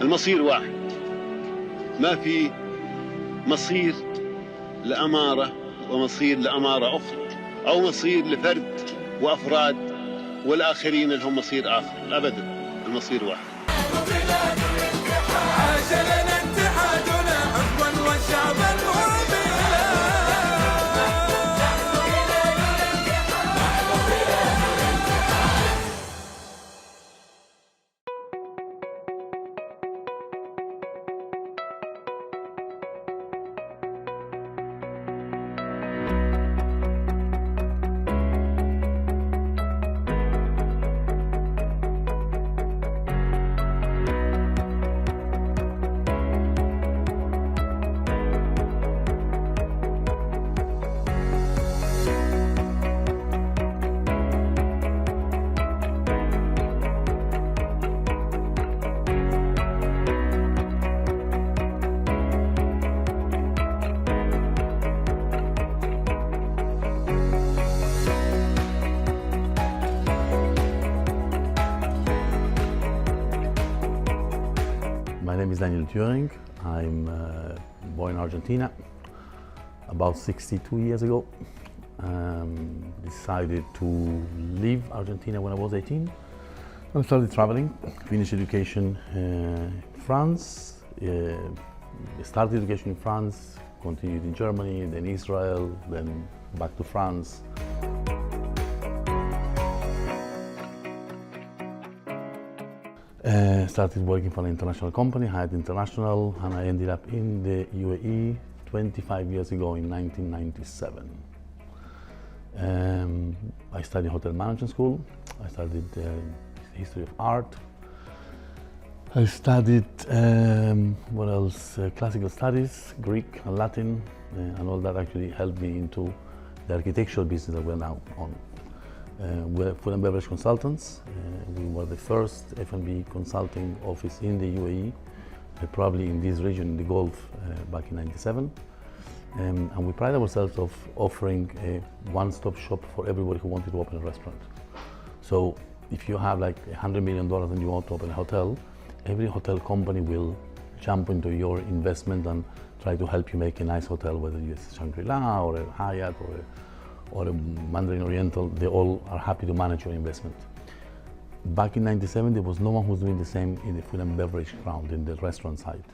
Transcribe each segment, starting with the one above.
المصير واحد، ما في مصير لأمارة ومصير لأمارة أخرى، أو مصير لفرد وأفراد والآخرين اللي هم مصير آخر، أبدا، المصير واحد. My name is During. I'm born in Argentina about 62 years ago. Decided to leave Argentina when I was 18. I started traveling, finished education in France, started education in France, continued in Germany, then Israel, then back to France. Started working for an international company, Hyatt International, and I ended up in the UAE 25 years ago in 1997. I studied hotel management school. I studied history of art. I studied, what else? Classical studies, Greek and Latin, and all that actually helped me into the architectural business that we're now on. We're food and beverage consultants. We were the first F&B consulting office in the UAE, probably in this region, in the Gulf, back in '97. And we pride ourselves of offering a one-stop shop for everybody who wanted to open a restaurant. So if you have like $100 million and you want to open a hotel, every hotel company will jump into your investment and try to help you make a nice hotel, whether it's Shangri-La or a Hyatt or a Mandarin Oriental. They all are happy to manage your investment. Back in '97, there was no one who was doing the same in the food and beverage ground, in the restaurant side.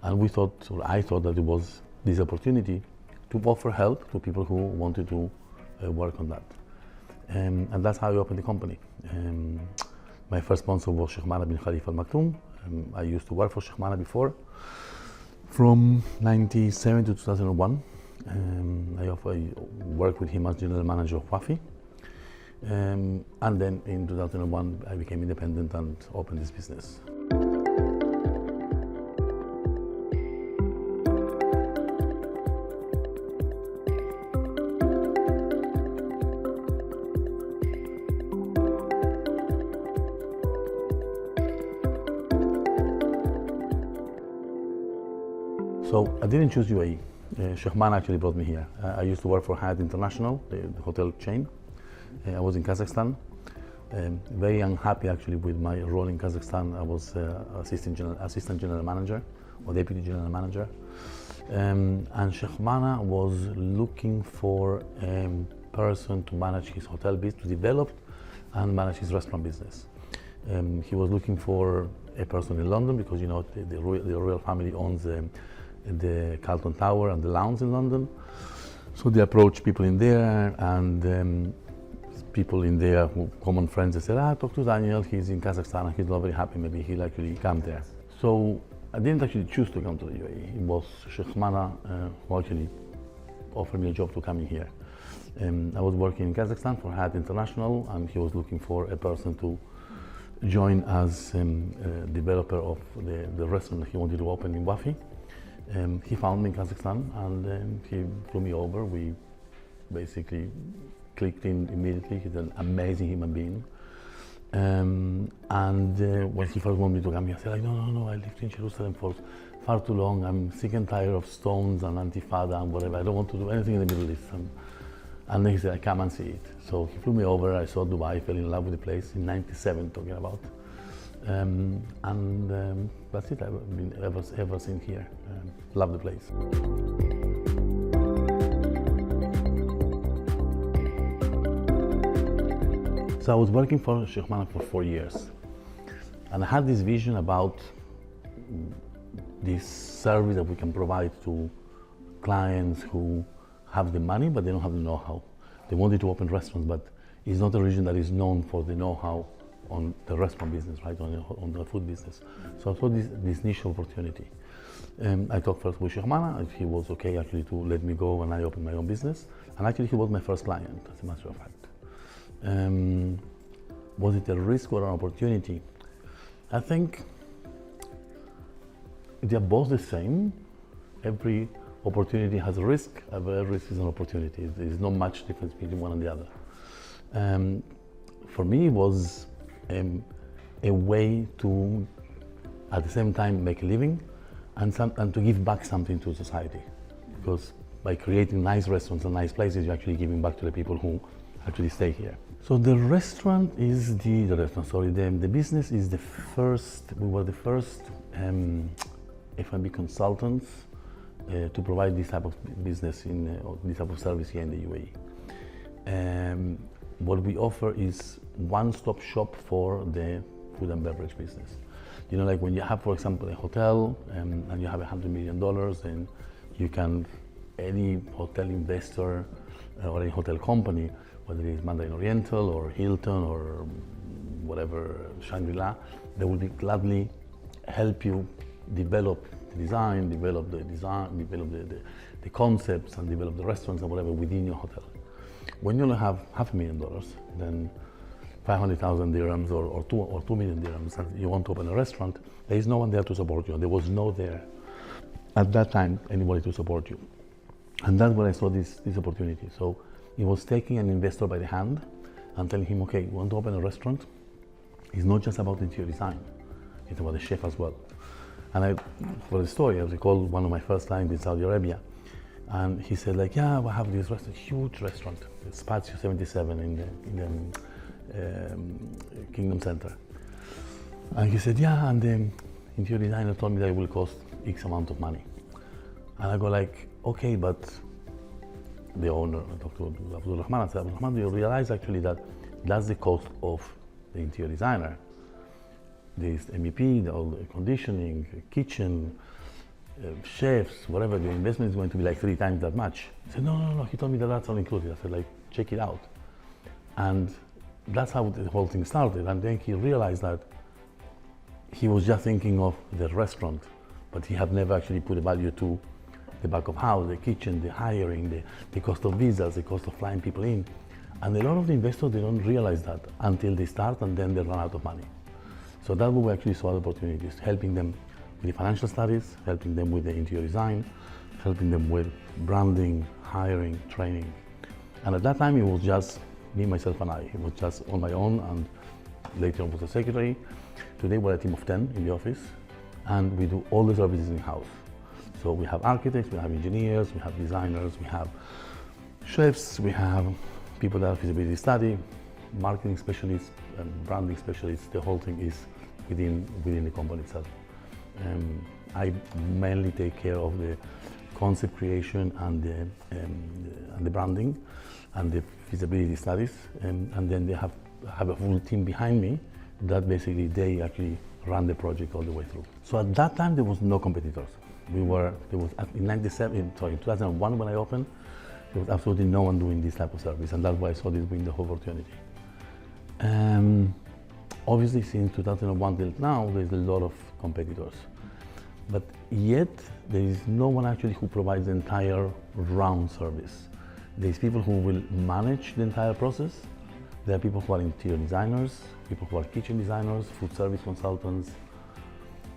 And we thought, or I thought, that it was this opportunity to offer help to people who wanted to work on that. And that's how I opened the company. My first sponsor was Sheikh Mana bin Khalifa Al Maktoum. I used to work for Sheikh Mana before. From '97 to 2001, I worked with him as general manager of Wafi. And then in 2001, I became independent and opened this business. So I didn't choose UAE. Sheikh Mana actually brought me here. I used to work for Hyatt International, the hotel chain. I was in Kazakhstan. Very unhappy actually with my role in Kazakhstan. I was assistant general manager or deputy general manager. And Sheikh Mana was looking for a person to manage his hotel business, to develop and manage his restaurant business. He was looking for a person in London because, you know, the royal family owns the Carlton Tower and the Lounge in London. So they approached people in there, and people in there, common friends, they said, talk to Daniel, he's in Kazakhstan and he's not very happy, maybe he'll actually come there. So I didn't actually choose to come to the UAE. It was Sheikh Mana who actually offered me a job to come in here. I was working in Kazakhstan for Hyatt International, and he was looking for a person to join as developer of the restaurant that he wanted to open in Wafi. He found me in Kazakhstan, and he flew me over. We basically clicked in immediately. He's an amazing human being. When he first wanted me to come here, I said, no, I lived in Jerusalem for far too long. I'm sick and tired of stones and Antifada and whatever. I don't want to do anything in the Middle East. And then he said, come and see it. So he flew me over. I saw Dubai, fell in love with the place in '97, talking about. That's it. I've been ever since here. Love the place. So I was working for Sheikh Manaf for 4 years, and I had this vision about this service that we can provide to clients who have the money but they don't have the know-how. They wanted to open restaurants, but it's not a region that is known for the know-how on the restaurant business, right, on the food business. So I saw this niche opportunity. I talked first with Sheikh Manaf, and he was okay actually to let me go when I opened my own business. And actually he was my first client, as a matter of fact. Was it a risk or an opportunity? I think they're both the same. Every opportunity has a risk, every risk is an opportunity. There's not much difference between one and the other. For me, it was a way to, at the same time, make a living and to give back something to society. Because by creating nice restaurants and nice places, you're actually giving back to the people who actually stay here. So the restaurant is the business is the first, we were the first F&B consultants to provide this type of business this type of service here in the UAE. What we offer is one-stop shop for the food and beverage business. You know, like when you have, for example, a hotel and you have $100 million, then you can, any hotel investor or any hotel company, whether it is Mandarin Oriental or Hilton or whatever, Shangri-La, they will be gladly help you develop the design, develop the concepts and develop the restaurants and whatever within your hotel. When you only have $500,000, then 500,000 dirhams or 2 million dirhams, and you want to open a restaurant, there is no one there to support you. There was no there at that time anybody to support you. And that's where I saw this opportunity. So it was taking an investor by the hand and telling him, okay, you want to open a restaurant? It's not just about interior design, it's about the chef as well. And for the story, I recall one of my first clients in Saudi Arabia, and he said, like, yeah, we have this restaurant, huge restaurant, Spazio 77 in the Kingdom Center. And he said, yeah, and the interior designer told me that it will cost X amount of money. And I go like, okay, but the owner, I talked to Abdul Rahman, and said, Abdul Rahman, do you realize actually that that's the cost of the interior designer? There's MEP, all the conditioning, kitchen, chefs, whatever, the investment is going to be like 3 times that much. He said, no, he told me that that's all included. I said, like, check it out. And that's how the whole thing started. And then he realized that he was just thinking of the restaurant, but he had never actually put a value to the back of house, the kitchen, the hiring, the cost of visas, the cost of flying people in. And a lot of the investors, they don't realize that until they start and then they run out of money. So that's where we actually saw the opportunities, helping them with the financial studies, helping them with the interior design, helping them with branding, hiring, training. And at that time, it was just me, myself, and I. It was just on my own, and later on was a secretary. Today, we're a team of 10 in the office, and we do all the services in-house. So we have architects, we have engineers, we have designers, we have chefs, we have people that have feasibility study, marketing specialists, branding specialists. The whole thing is within the company itself. I mainly take care of the concept creation and the branding and the feasibility studies, and then they have a full team behind me that basically they actually run the project all the way through. So at that time there was no competitors. There was in 2001 when I opened, there was absolutely no one doing this type of service, and that's why I saw this being the whole opportunity. Obviously, since 2001 till now, there's a lot of competitors, but yet there is no one actually who provides the entire round service. There's people who will manage the entire process. There are people who are interior designers, people who are kitchen designers, food service consultants,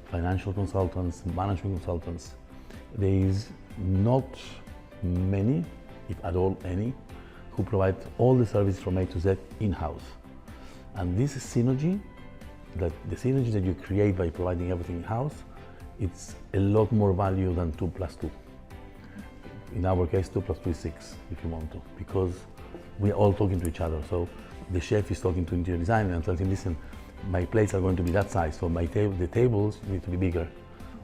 financial consultants, management consultants. There is not many, if at all any, who provide all the services from A to Z in-house. And this synergy, the synergy that you create by providing everything in-house, it's a lot more value than 2 + 2. In our case, 2 + 2 is 6, if you want to, because we're all talking to each other. So the chef is talking to interior designer and telling him, listen, my plates are going to be that size, so the tables need to be bigger,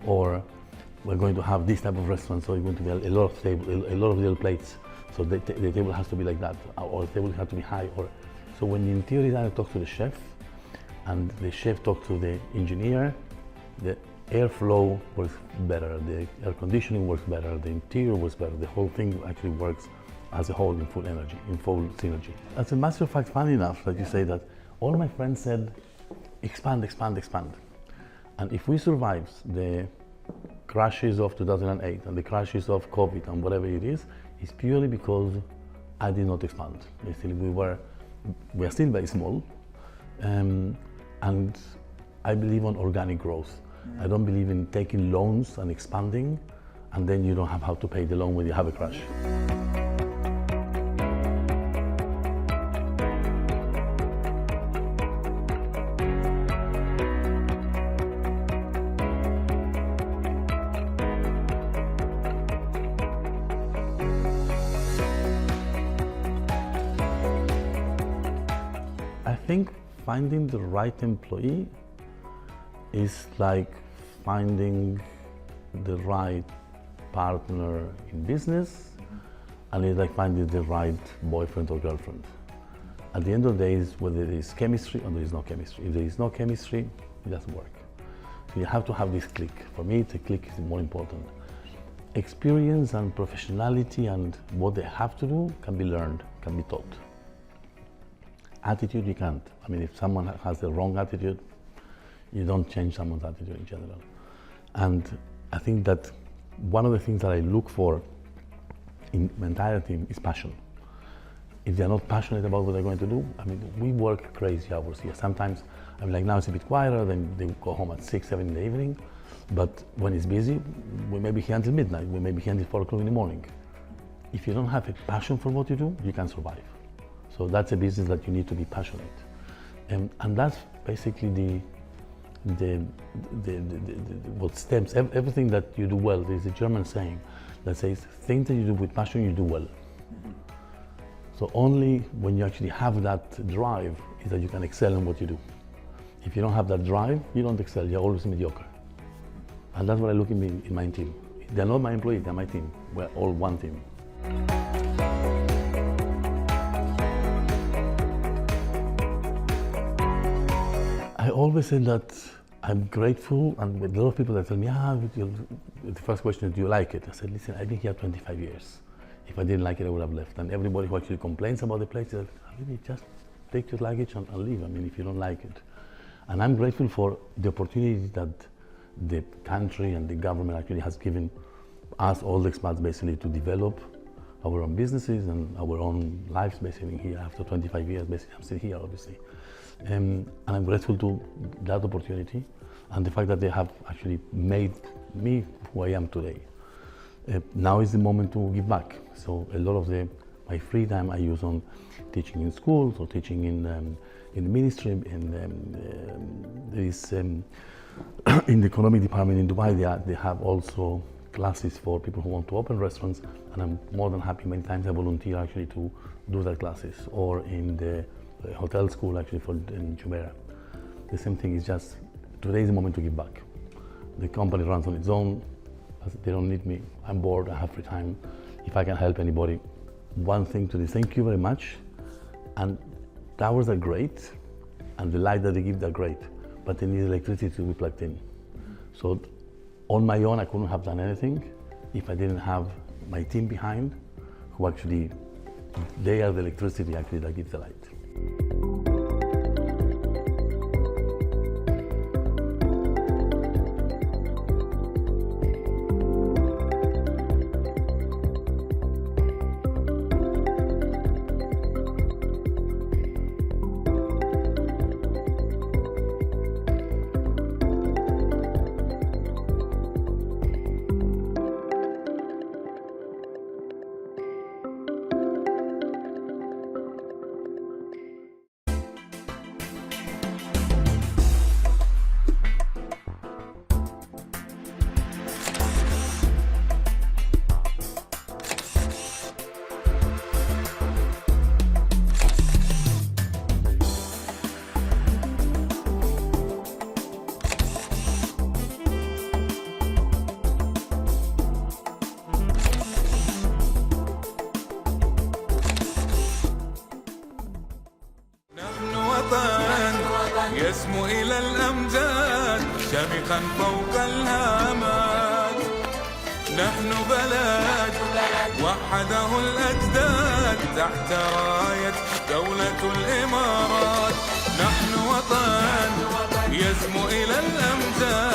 or we're going to have this type of restaurant, so it's going to be a lot of little plates, so the table has to be like that, or the table has to be high. Or so when the interior designer talks to the chef, and the chef talks to the engineer, the airflow works better, the air conditioning works better, the interior works better, the whole thing actually works as a whole in full energy, in full synergy. As a matter of fact, funny enough that you say that, all my friends said, expand, expand, expand. And if we survive the crashes of 2008 and the crashes of COVID and whatever it is, it's purely because I did not expand. Basically, we are still very small, and I believe on organic growth. I don't believe in taking loans and expanding, and then you don't have how to pay the loan when you have a crash. I think finding the right employee is like finding the right partner in business, and it's like finding the right boyfriend or girlfriend. At the end of the day, it's whether there is chemistry or there is no chemistry. If there is no chemistry, it doesn't work. So you have to have this click. For me, the click is more important. Experience and professionality and what they have to do can be learned, can be taught. Attitude, you can't. I mean, if someone has the wrong attitude, you don't change someone's attitude in general. And I think that one of the things that I look for in my entire team is passion. If they're not passionate about what they're going to do, I mean, we work crazy hours here. Sometimes, I mean, like now it's a bit quieter, then they go home at 6, 7 in the evening. But when it's busy, we may be here until midnight, we may be here until 4 o'clock in the morning. If you don't have a passion for what you do, you can't survive. So that's a business that you need to be passionate. And that's basically what stems everything that you do well. There's a German saying that says, things that you do with passion, you do well. So only when you actually have that drive is that you can excel in what you do. If you don't have that drive, you don't excel, you're always mediocre. And that's what I look in my team. They're not my employees, they're my team. We're all one team. I always say that I'm grateful, and with a lot of people that tell me, the first question is, do you like it? I said, listen, I've been here 25 years. If I didn't like it, I would have left. And everybody who actually complains about the place says, really, just take your luggage and leave. I mean, if you don't like it. And I'm grateful for the opportunity that the country and the government actually has given us, all the expats, basically, to develop our own businesses and our own lives, basically, here. After 25 years, basically, I'm still here, obviously. And I'm grateful to that opportunity and the fact that they have actually made me who I am today. Now is the moment to give back. So a lot of my free time I use on teaching in schools or teaching in the ministry. There is in the economic department in Dubai, they have also classes for people who want to open restaurants, and I'm more than happy. Many times I volunteer actually to do their classes, or in the hotel school actually in Jumeirah. The same thing is just, today is the moment to give back. The company runs on its own, they don't need me, I'm bored, I have free time. If I can help anybody, one thing to do, thank you very much. And towers are great, and the light that they give, they're great, but they need electricity to be plugged in. So on my own, I couldn't have done anything if I didn't have my team behind, who actually, they are the electricity actually that gives the light. يسمو إلى الأمجاد شامخا فوق الهامات. نحن بلد وحده الأجداد تحت راية دولة الإمارات. نحن وطن يسمو إلى الأمجاد